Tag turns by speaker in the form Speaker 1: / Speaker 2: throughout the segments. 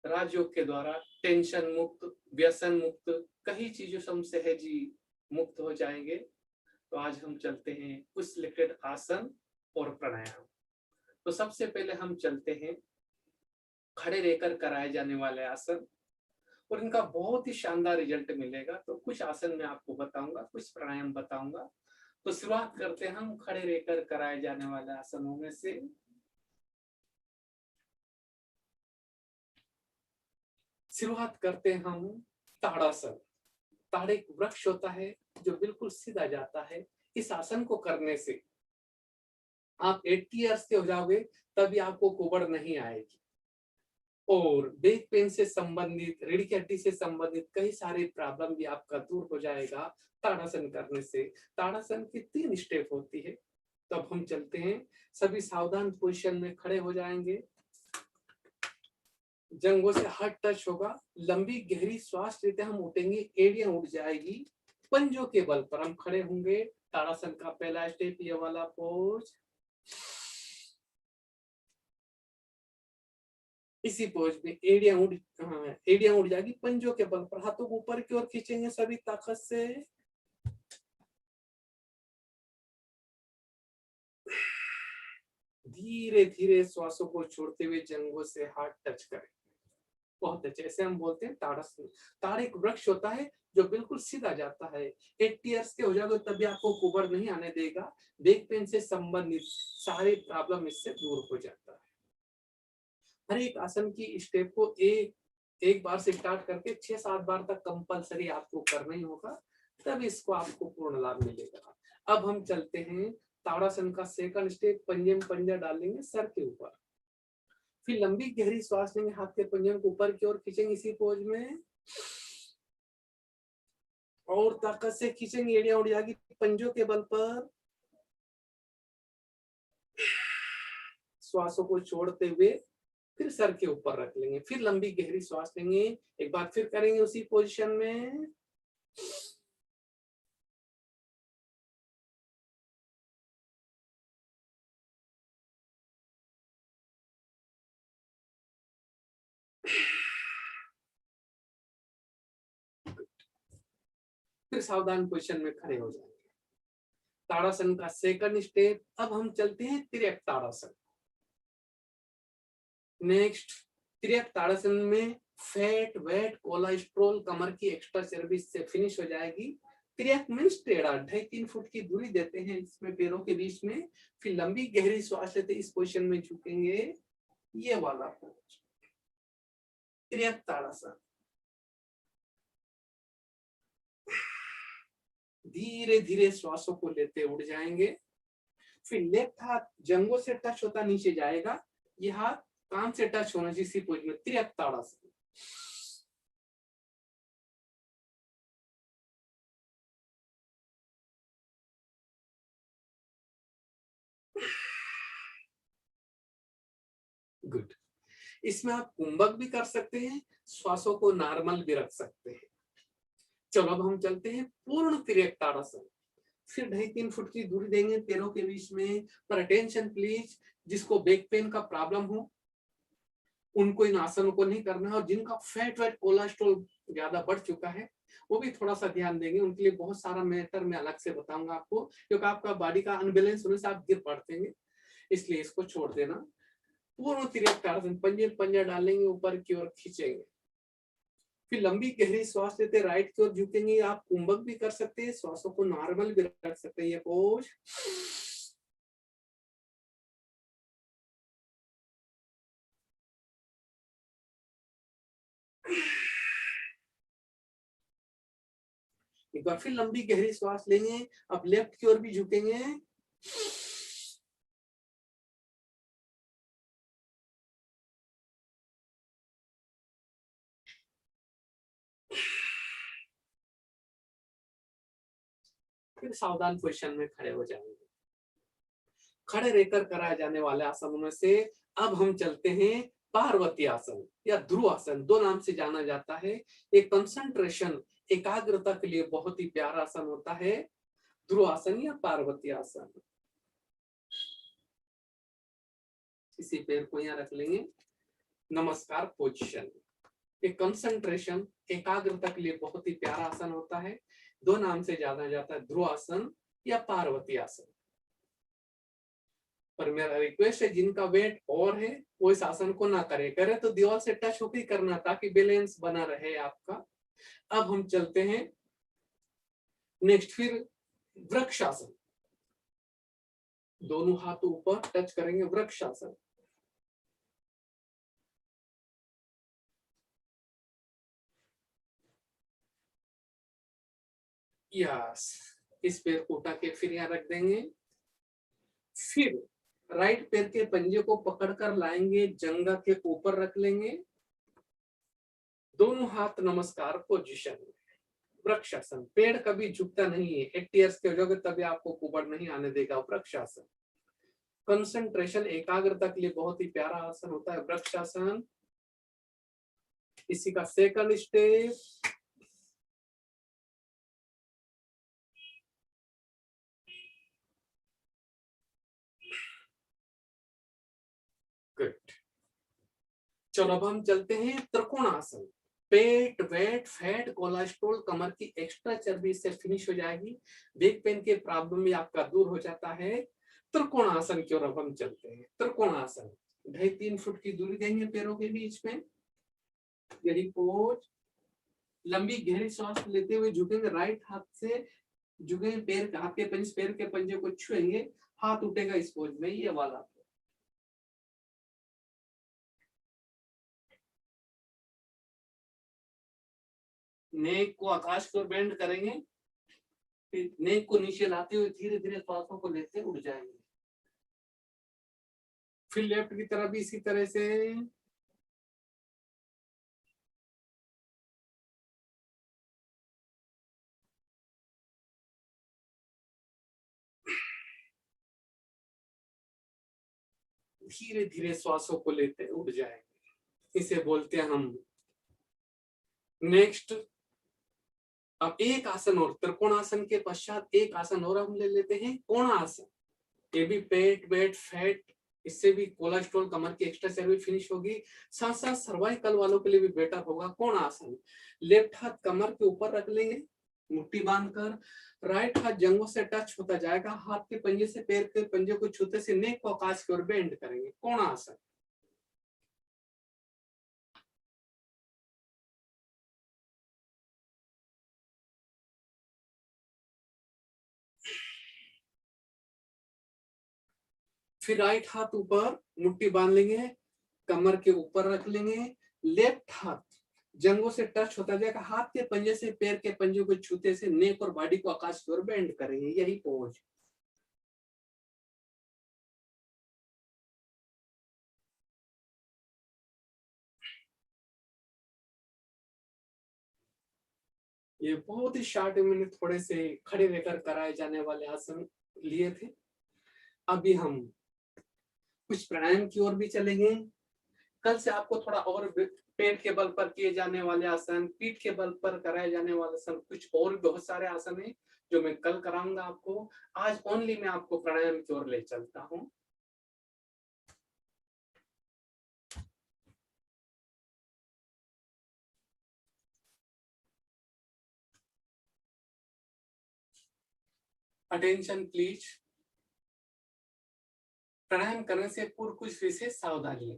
Speaker 1: राजयोग के द्वारा टेंशन मुक्त, व्यसन मुक्त, कई चीजों से हम सहजी मुक्त हो जाएंगे। तो आज हम चलते हैं कुछ सिलेक्टेड आसन और प्राणायाम। तो सबसे पहले हम चलते हैं खड़े रहकर कराए जाने वाले आसन, और इनका बहुत ही शानदार रिजल्ट मिलेगा। तो कुछ आसन मैं आपको बताऊंगा, कुछ प्राणायाम बताऊंगा। तो शुरुआत करते हैं हम खड़े रहकर कराए जाने वाले आसनों में से। शुरुआत करते हैं हम ताड़ासन। ताड़ एक वृक्ष होता है जो बिल्कुल सीधा जाता है। इस आसन को करने से आप 80 इयर्स के हो जाओगे तभी आपको कुबड़ नहीं आएगी, और बैक पेन से संबंधित, रीढ़ की हड्डी से संबंधित कई सारे प्रॉब्लम भी आपका दूर हो जाएगा ताड़ासन करने से। ताड़ासन की 3 स्टेप होती है। तो अब हम चलते हैं, सभी सावधान पोजीशन में खड़े हो जाएंगे। जंघों से हाथ टच होगा, लंबी गहरी श्वास लेते हम उठेंगे, एड़ियां उठ जाएगी, पंजों के बल पर हम खड़े होंगे। ताड़ासन का पहला स्टेप ये वाला पोज। इसी पोज में एड़ियां उठ जाएगी, पंजों के बल पर हाथों को ऊपर की ओर खींचेंगे सभी ताकत से। धीरे धीरे श्वासों को छोड़ते हुए जंघों से हाथ टच करें। बहुत अच्छे। ऐसे हम बोलते हैं ताड़ासन। ताड़ एक वृक्ष होता है जो बिल्कुल सीधा जाता है। 80 इयर्स के हो जाओगे तभी आपको कुबड़ नहीं आने देगा। बैक पेन से संबंधित सारे प्रॉब्लम इससे दूर हो जाता है। हर एक आसन की स्टेप को एक बार से स्टार्ट करके 6-7 बार तक कंपलसरी आपको करना ही होगा, तब इसको आपको पूर्ण लाभ मिलेगा। अब हम चलते हैं ताड़ासन का सेकंड स्टेप। पंजे में पंजा डालेंगे सर के ऊपर, फिर लंबी गहरी श्वास लेंगे, हाथ के पंजे को ऊपर की ओर खींचेंगे इसी पोज में, और ताकत से खींचेंगे, एड़ियां उड़ जाएगी पंजों के बल पर। श्वासों को छोड़ते हुए फिर सर के ऊपर रख लेंगे, फिर लंबी गहरी श्वास लेंगे, एक बार फिर करेंगे उसी पोजीशन में। फिर सावधान पोजीशन में खड़े हो जाएंगे। ताड़ासन का सेकंड स्टेप। अब हम चलते हैं तिर्यक ताड़ासन। नेक्स्ट, तिर्यक ताड़ासन में फैट, वेट, कोलेस्ट्रॉल, कमर की एक्स्ट्रा चर्बी से फिनिश हो जाएगी। तिर्यक मीन्स टेढ़ा, 2.5-3 फुट की दूरी देते हैं इसमें पैरों के बीच में, फिर लंबी गहरी श्वास लेते इस पोजीशन में झुकेंगे, ये वाला पोज तिर्यक ताड़ासन। धीरे धीरे श्वासों को लेते उड़ जाएंगे, फिर लेफ्ट हाथ जंघों से टच होता नीचे जाएगा, ये हाथ कान से टच होना जिसी पोज में तिर्यक ताड़ासन। गुड। इसमें आप कुंभक भी कर सकते हैं, श्वासों को नॉर्मल भी रख सकते हैं। चलो अब हम चलते हैं पूर्ण तिर्यक ताड़ासन। फिर 2.5-3 फुट की दूरी देंगे पैरों के बीच में। पर अटेंशन प्लीज, जिसको बैक पेन का प्रॉब्लम हो उनको इन आसनों को नहीं करना है, और जिनका फैट वेट कोलेस्ट्रॉल ज्यादा बढ़ चुका है वो भी थोड़ा सा ध्यान देंगे। उनके लिए बहुत सारा मैटर मैं अलग से बताऊंगा आपको, क्योंकि आपका बॉडी का अनबैलेंस होने से आप गिर पड़ते हैं, इसलिए इसको छोड़ देना। पूर्ण तिर्यक ताड़ासन, पंजे पंजा डालेंगे, ऊपर की ओर खींचेंगे, फिर लंबी गहरी श्वास लेते राइट की ओर झुकेंगे। आप कुंभक भी कर सकते हैं, श्वासों को नॉर्मल भी रख सकते हैं, ये पोज। एक बार फिर लंबी गहरी श्वास लेंगे, अब लेफ्ट की ओर भी झुकेंगे, फिर सावधान पोजीशन में खड़े हो जाएंगे। खड़े रहकर कराए जाने वाले आसनों में से अब हम चलते हैं पार्वती आसन या ध्रुव आसन, दो नाम से जाना जाता है। एक कंसंट्रेशन, एकाग्रता के लिए बहुत ही प्यारा आसन होता है ध्रुव आसन या पार्वती आसन। इसी पैर को यहाँ रख लेंगे, नमस्कार पोजीशन। ये कंसंट्रेशन, एकाग्रता के लिए बहुत ही प्यारा आसन होता है। 2 नाम से जाना जाता है, ध्रुवासन या पार्वती आसन। पर मेरा रिक्वेस्ट है, जिनका वेट और है वो इस आसन को ना करे, करे तो दीवार से टच होकर करना ताकि बैलेंस बना रहे आपका। अब हम चलते हैं नेक्स्ट, फिर वृक्षासन। दोनों हाथ ऊपर टच करेंगे, वृक्षासन। यस, इस पैर को उठा के फिर यहाँ रख देंगे। फिर राइट पैर के पंजे को पकड़कर लाएंगे, जंघा के ऊपर रख लेंगे, दोनों हाथ नमस्कार पोजीशन में। वृक्षासन, पेड़ कभी झुकता नहीं है, 80 इयर्स के हो जाओगे तभी आपको कुबड़ नहीं आने देगा। वृक्षासन कंसंट्रेशन, एकाग्रता के लिए बहुत ही प्यारा आसन होता है वृक्षासन। इसी का सेकंड स्टेप, गुड। चलो अब हम चलते हैं त्रिकोणासन। पेट, वेट, फैट, कोलेस्ट्रॉल, कमर की एक्स्ट्रा चर्बी से फिनिश हो जाएगी। बैक पेन के प्रॉब्लम भी आपका दूर हो जाता है। त्रिकोणासन की ओर अब हम चलते हैं। त्रिकोणासन, 2.5-3 फुट की दूरी देंगे पैरों के बीच में, यही पोज। लंबी गहरी सांस लेते हुए झुकेंगे, राइट हाथ से झुकेंगे, पैर हाथ के पंजे, पैर के पंजे को छुएंगे, हाथ उठेगा इस पोज में, ये वाला। नेक को आकाश की ओर बेंड करेंगे, फिर नेक को नीचे लाते हुए धीरे धीरे सांसों को लेते उड़ जाएंगे। फिर लेफ्ट की तरफ भी इसी तरह से। धीरे धीरे श्वासों को लेते उड़ जाएंगे, इसे बोलते हैं हम। नेक्स्ट, अब एक आसन और, त्रिकोणासन के पश्चात एक आसन और हम ले लेते हैं, कोणासन। ये भी पेट, वेट, फैट, इससे भी कोलेस्ट्रॉल, कमर की एक्स्ट्रा चर्बी फिनिश होगी, साथ साथ सर्वाइकल वालों के लिए भी बेटर होगा। कोणासन, लेफ्ट हाथ कमर के ऊपर रख लेंगे मुट्ठी बांधकर, राइट हाथ जंघों से टच होता जाएगा, हाथ के पंजे से पैर के पंजे को छूते से नेक को आकाश की ओर बेंड करेंगे। कोणासन, फिर राइट हाथ ऊपर मुट्ठी बांध लेंगे, कमर के ऊपर रख लेंगे, लेफ्ट हाथ जंघों से टच होता जाएगा, हाथ के पंजे से पैर के पंजे को छूते से नेक और बॉडी को आकाश की ओर बेंड करेंगे, यही पोज। ये बहुत ही शॉर्ट मैंने थोड़े से खड़े रहकर कराए जाने वाले आसन लिए थे। अभी हम कुछ प्राणायाम की ओर भी चलेंगे। कल से आपको थोड़ा और पेट के बल पर किए जाने वाले आसन, पीठ के बल पर कराए जाने वाले आसन, कुछ और बहुत सारे आसन है जो मैं कल कराऊंगा आपको। आज ओनली मैं आपको प्राणायाम की ओर ले चलता हूँ। Attention please. प्राणायाम करने से पूर्व कुछ विशेष सावधानी है।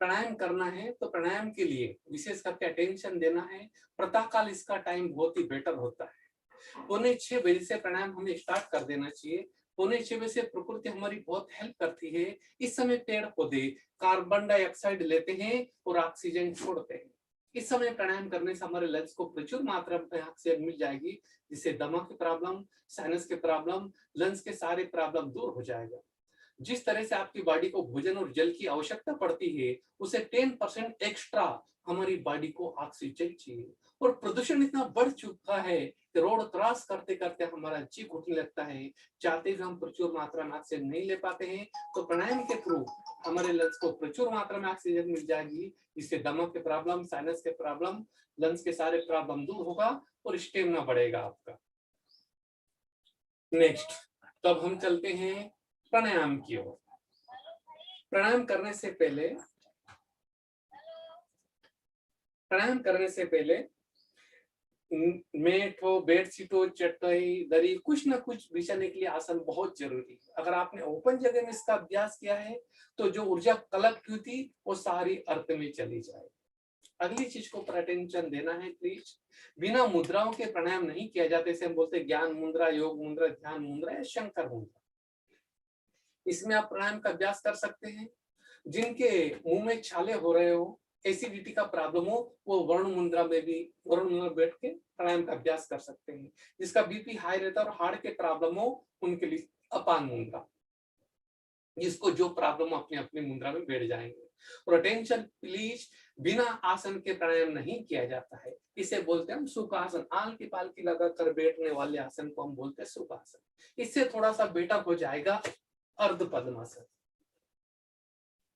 Speaker 1: प्राणायाम करना है तो प्राणायाम के लिए विशेष करके अटेंशन देना है। प्रातःकाल इसका टाइम बहुत ही बेटर होता है। 5:45 से प्राणायाम हमें स्टार्ट कर देना चाहिए। 5:45 से प्रकृति हमारी बहुत हेल्प करती है। इस समय पेड़ पौधे कार्बन डाइऑक्साइड लेते हैं और ऑक्सीजन छोड़ते हैं। इस समय प्राणायाम करने से हमारे लंग्स को प्रचुर मात्रा में ऑक्सीजन मिल जाएगी, जिससे दमा की प्रॉब्लम, साइनस के प्रॉब्लम, लंग्स के सारे प्रॉब्लम दूर हो जाएगा। जिस तरह से आपकी बॉडी को भोजन और जल की आवश्यकता पड़ती है, उसे 10% एक्स्ट्रा हमारी बॉडी को ऑक्सीजन चाहिए। और प्रदूषण इतना बढ़ चुका है कि रोड क्रॉस करते करते हमारा जी घुटने लगता है, चाहते हुए हम प्रचुर मात्रा में ऑक्सीजन नहीं ले पाते हैं। तो प्राणायाम के थ्रू हमारे लंग्स को प्रचुर मात्रा में ऑक्सीजन मिल जाएगी, जिससे दमा के प्रॉब्लम, साइनस के प्रॉब्लम, लंग्स के सारे प्रॉब्लम दूर होगा और स्टेमिना बढ़ेगा आपका। नेक्स्ट, तब हम चलते हैं प्राणायाम की ओर। प्राणायाम करने से पहले प्राणायाम करने से पहले मेट हो, बेडशीट हो, चटाई, दरी, कुछ ना कुछ बिछाने के लिए आसन बहुत जरूरी है। अगर आपने ओपन जगह में इसका अभ्यास किया है तो जो ऊर्जा कलेक्ट हुई थी वो सारी अर्थ में चली जाए। अगली चीज को पर अटेंशन देना है प्लीज। बिना मुद्राओं के प्राणायाम नहीं किया जाता। इसे हम बोलते हैं ज्ञान मुद्रा, योग मुद्रा, ध्यान मुद्रा या शंकर मुद्रा। इसमें आप प्राणायाम का अभ्यास कर सकते हैं। जिनके मुंह में छाले हो रहे हो, एसिडिटी का प्रॉब्लम हो, वो वर्ण मुद्रा में भी वर्ण मुद्रा बैठ के प्राणायाम का अभ्यास कर सकते हैं। जिसका बीपी हाई रहता है और हार्ट के प्रॉब्लम हो, उनके लिए अपान मुद्रा। जिसको जो प्रॉब्लम अपने अपने मुद्रा में बैठ जाएंगे। और अटेंशन प्लीज, बिना आसन के प्राणायाम नहीं किया जाता है। इसे बोलते हैं हम सुखासन। आल की पालकी लगाकर बैठने वाले आसन को हम बोलते हैं सुखासन। इससे थोड़ा सा बेटर हो जाएगा अर्ध पद्मासन।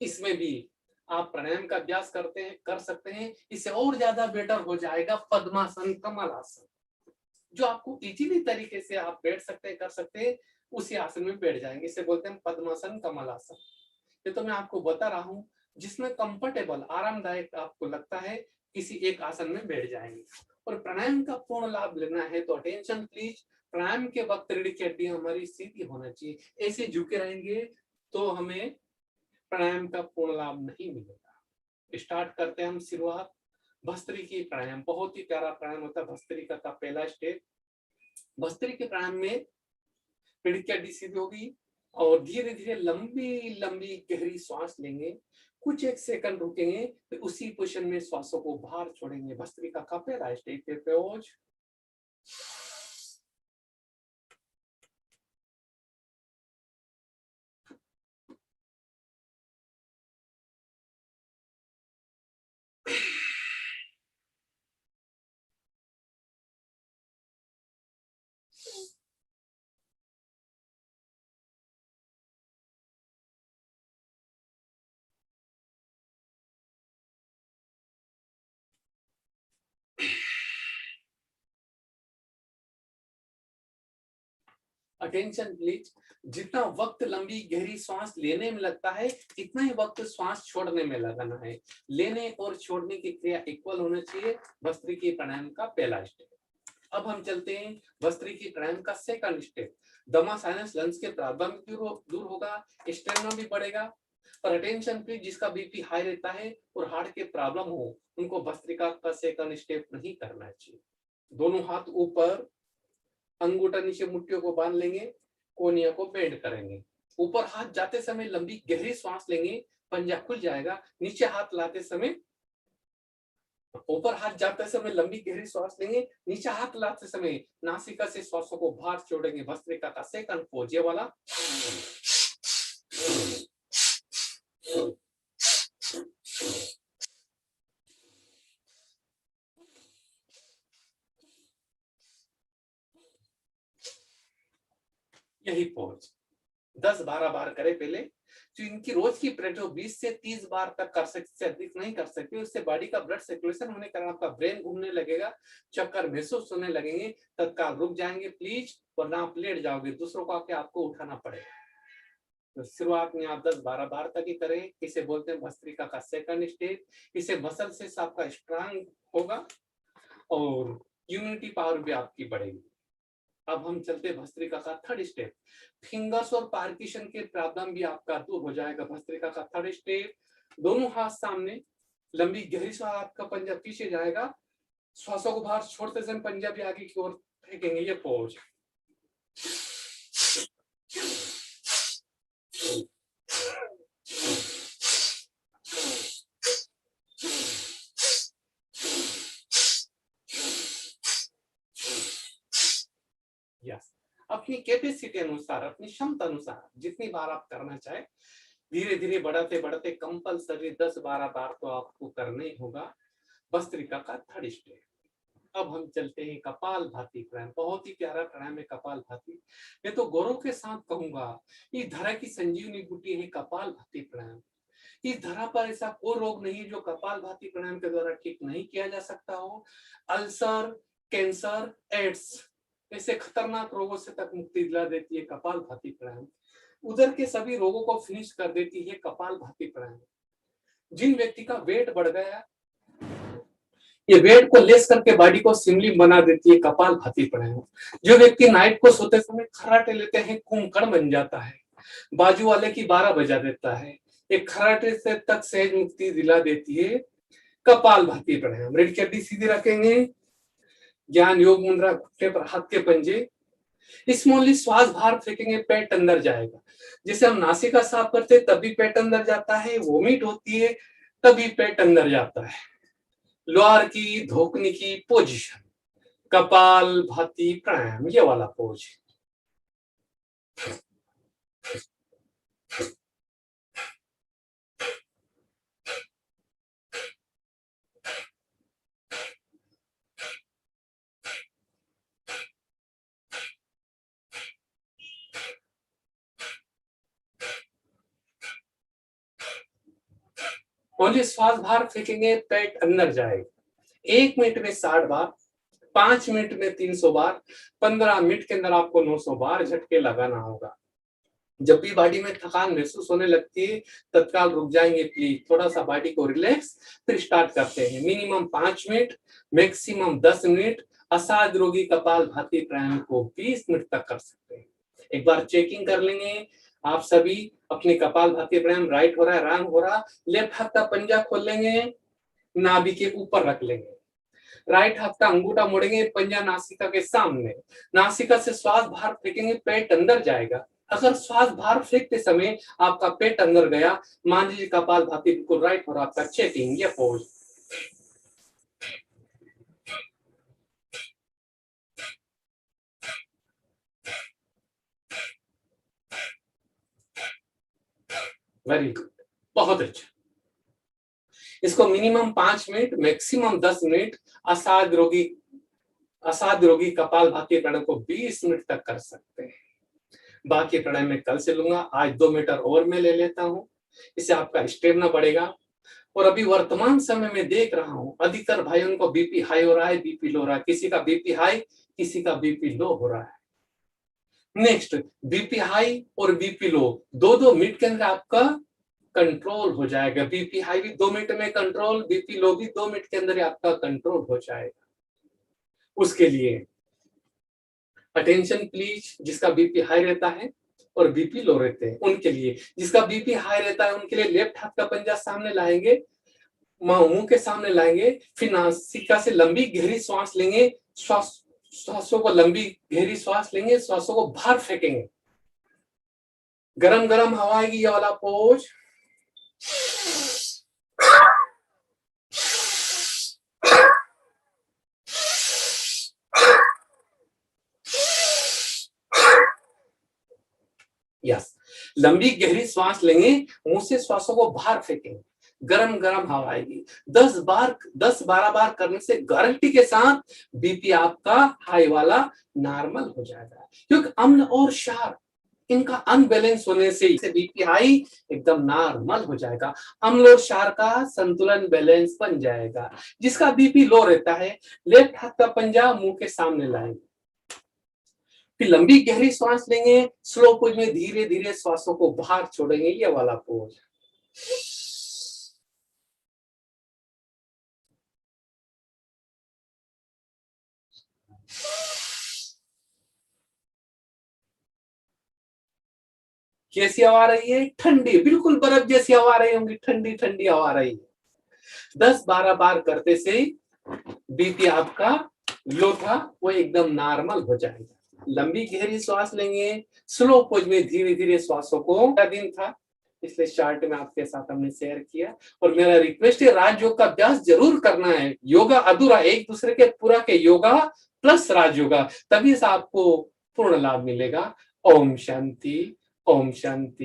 Speaker 1: इसमें भी आप प्राणायाम का अभ्यास कर सकते हैं। इससे और ज्यादा बेटर हो जाएगा पद्मासन, कमलासन। जो आपको इजीली तरीके से आप बैठ सकते हैं, कर सकते हैं, उसी आसन में बैठ जाएंगे। इसे बोलते हैं पद्मासन, कमलासन। ये तो मैं आपको बता रहा हूं, जिसमें कंफर्टेबल, आरामदायक आपको लगता है, किसी एक आसन में बैठ जाएंगे। और प्राणायाम का पूर्ण लाभ लेना है तो अटेंशन प्लीज। प्राणायाम के वक्त रीढ़ की हड्डी हमारी सीधी होना चाहिए। ऐसे झुके रहेंगे तो हमें प्राणायाम का पूर्ण लाभ नहीं मिलेगा। स्टार्ट करते हैं हम शुरुआत भस्त्रिकी प्राणायाम। बहुत ही प्यारा प्राणायाम होता है भस्त्रिका का पहला स्टेप। भस्त्रिका प्राणायाम में रीढ़ की हड्डी सीधी होगी और धीरे धीरे लंबी लंबी गहरी सांस लेंगे। कुछ एक सेकंड रुकेंगे, फिर उसी पोजीशन में श्वासों को बाहर छोड़ेंगे। भस्त्रिका का पहला स्टेप पे पोज। Attention please. जितना वक्त लंबी गहरी सांस लेने में लगता है, इतना ही वक्त सांस छोड़ने में लगाना है। लेने और छोड़ने की क्रिया इक्वल होना चाहिए। भस्त्रिकी प्राणायाम का पहला स्टेप। अब हम चलते हैं भस्त्रिकी प्राणायाम का सेकंड स्टेप। दमा, साइनस, लंग्स के प्रॉब्लम दूर होगा, स्टेमिना भी बढ़ेगा। और अटेंशन प्लीज, जिसका बीपी हाई रहता है और हार्ट के प्रॉब्लम हो, उनको भस्त्रिका का सेकंड स्टेप नहीं करना चाहिए। दोनों हाथ ऊपर, अंगूठा नीचे, मुट्ठियों को बांध लेंगे, कोनिया को बेंड करेंगे। ऊपर हाथ जाते समय लंबी गहरी सांस लेंगे, पंजा खुल जाएगा। नीचे हाथ लाते समय, ऊपर हाथ जाते समय लंबी गहरी सांस लेंगे, नीचे हाथ लाते समय नासिका से श्वासों को बाहर छोड़ेंगे। भस्त्रिका का सेकंड पोज ये वाला। यही पोज 10-12 बार करें पहले। तो इनकी रोज की प्रैक्टिस 20 से 30 बार तक कर सकते, से अधिक नहीं कर सकते। उससे बॉडी का ब्लड सर्कुलेशन होने के कारण आपका ब्रेन घूमने लगेगा, चक्कर महसूस होने लगेंगे, तत्काल रुक जाएंगे प्लीज, वरना आप लेट जाओगे, दूसरों को आके आपको उठाना पड़ेगा। तो शुरुआत में आप 10-12 बार तक ही करें। इसे बोलते हैं भस्त्रिका का सेकंड स्टेप। इसे मसल से आपका स्ट्रांग होगा और इम्यूनिटी पावर भी आपकी बढ़ेगी। अब हम चलते हैं भस्त्रिका का थर्ड स्टेप। फिंगर्स और पार्किशन के प्रॉब्लम भी आपका दूर हो जाएगा। भस्त्रिका का थर्ड स्टेप, दोनों हाथ सामने, लंबी गहरी सांस, आपका पंजा पीछे जाएगा, श्वासों को बाहर छोड़ते समय पंजा भी आगे की ओर फेंकेंगे। ये पोज। यस, अपनी कैपेसिटी अनुसार, अपनी क्षमता अनुसार जितनी बार आप करना चाहे, धीरे धीरे बढ़ाते बढ़ाते कंपल्सरी 10-12 बार तो आपको करना ही होगा। भस्त्रिका का थर्ड स्टेप। अब हम चलते हैं कपाल भाती प्राणायाम। बहुत ही प्यारा प्राणायाम है कपाल भाती। मैं तो गौरव के साथ कहूंगा, इस धरा की संजीवनी बूटी है कपाल भाती प्राणायाम। इस धरा पर ऐसा कोई रोग नहीं जो कपाल भाती प्राणायाम के द्वारा ठीक नहीं किया जा सकता हो। अल्सर, कैंसर, एड्स ऐसे खतरनाक रोगों से तक मुक्ति दिला देती है कपाल भाती प्राणायाम। उदर के सभी रोगों को फिनिश कर देती है कपाल भाती प्राणायाम। जिन व्यक्ति का वेट बढ़ गया, ये वेट को लेस करके बॉडी को स्लिम बना देती है कपालभाति प्राणायाम। जो व्यक्ति नाइट को सोते समय खर्राटे लेते हैं कुंभकर्ण बन जाता है, बाजू वाले की 12 बजा देता है, एक खर्राटे से तक सहज मुक्ति दिला देती है कपालभाति प्राणायाम। रीढ़ की हड्डी सीधी रखेंगे, ज्ञान योग मुद्रा, घुटने पर हाथ के पंजे, स्मॉली श्वास बाहर फेंकेंगे, पेट अंदर जाएगा। जैसे हम नासिका साफ करते तभी पेट अंदर जाता है, वोमिट होती है तभी पेट अंदर जाता है। लोअर की धोकनी की पोजीशन, कपालभाति प्राणायाम, ये वाला पोज। ओनली श्वास बाहर फेंकेंगे, पेट अंदर जाएगा। 1 मिनट में 60 बार, 5 मिनट में 300 बार, 15 मिनट के अंदर आपको 900 बार झटके लगाना होगा। जब भी बॉडी में थकान महसूस होने लगती है तत्काल रुक जाएंगे प्लीज, थोड़ा सा बॉडी को रिलैक्स, फिर स्टार्ट करते हैं। मिनिमम 5 मिनट, मैक्सिमम 10 मिनट। असाध रोगी कपालभाति प्राणायाम को 20 मिनट तक कर सकते हैं। एक बार चेकिंग कर लेंगे आप सभी अपने कपालभाति प्राणायाम। राइट हो रहा है, रॉन्ग हो रहा, लेफ्ट हाथ का पंजा खोल लेंगे, नाभि के ऊपर रख लेंगे, राइट हाथ का अंगूठा मोड़ेंगे, पंजा नासिका के सामने, नासिका से श्वास बाहर फेंकेंगे, पेट अंदर जाएगा। अगर श्वास बाहर फेंकते समय आपका पेट अंदर गया, मान लीजिए कपालभाति बिल्कुल राइट हो रहा, आपका चेकिंग या पोज। वेरी गुड, बहुत अच्छा। इसको मिनिमम 5 मिनट, मैक्सिमम 10 मिनट असाध रोगी कपालभाति प्राणायाम को 20 मिनट तक कर सकते हैं। बाकी प्राणायाम मैं कल से लूंगा, आज 2 मीटर और मैं ले लेता हूँ, इससे आपका स्टेमिना बढ़ेगा। और अभी वर्तमान समय में देख रहा हूँ अधिकतर भाइयों को बीपी हाई हो रहा है, बीपी लो हो रहा है, किसी का बीपी हाई, किसी का बीपी लो हो रहा है। नेक्स्ट, बीपी हाई और बीपी लो 2-2 मिनट के अंदर आपका कंट्रोल हो जाएगा। बीपी हाई भी 2 मिनट में कंट्रोल, बीपी लो भी 2 मिनट के अंदर आपका कंट्रोल हो जाएगा। उसके लिए अटेंशन प्लीज, जिसका बीपी हाई रहता है और बीपी लो रहते हैं उनके लिए। जिसका बीपी हाई रहता है उनके लिए लेफ्ट हाथ का पंजा सामने लाएंगे, मुंह के सामने लाएंगे, फिर नासिका से लंबी गहरी श्वास लेंगे, श्वासों को लंबी गहरी श्वास लेंगे, श्वासों को बाहर फेंकेंगे। गरम गरम हवा आएगी, ये वाला पोज। यस, लंबी गहरी श्वास लेंगे, मुंह से श्वासों को बाहर फेंकेंगे, गरम गरम हवा आएगी। 10-12 बार करने से गारंटी के साथ बीपी आपका हाई वाला नॉर्मल हो जाएगा। क्योंकि अम्ल और क्षार इनका अनबैलेंस होने से बीपी हाई एकदम नॉर्मल हो जाएगा। अम्ल और क्षार का संतुलन बैलेंस बन जाएगा। जिसका बीपी लो रहता है लेफ्ट हाथ का पंजा मुंह के सामने लाएंगे, फिर लंबी गहरी श्वास लेंगे, स्लो पोज में धीरे धीरे श्वासों को बाहर छोड़ेंगे, ये वाला पोज। कैसी हवा आ रही है? ठंडी, बिल्कुल बर्फ जैसी हवा आ रही होंगी, ठंडी ठंडी हवा आ रही है। 10-12 बार करते से बीपी आपका लो था वो एकदम नॉर्मल हो जाएगा। लंबी गहरी श्वास लेंगे, स्लो पोज में धीरे धीरे श्वासों को। दिन था इसलिए चार्ट में आपके साथ हमने शेयर किया। और मेरा रिक्वेस्ट है राजयोग का अभ्यास जरूर करना है। योगा अधूरा, एक दूसरे के पूरा के योगा प्लस राजयोगा, तभी से आपको पूर्ण लाभ मिलेगा। ओम शांति, ओम शांति।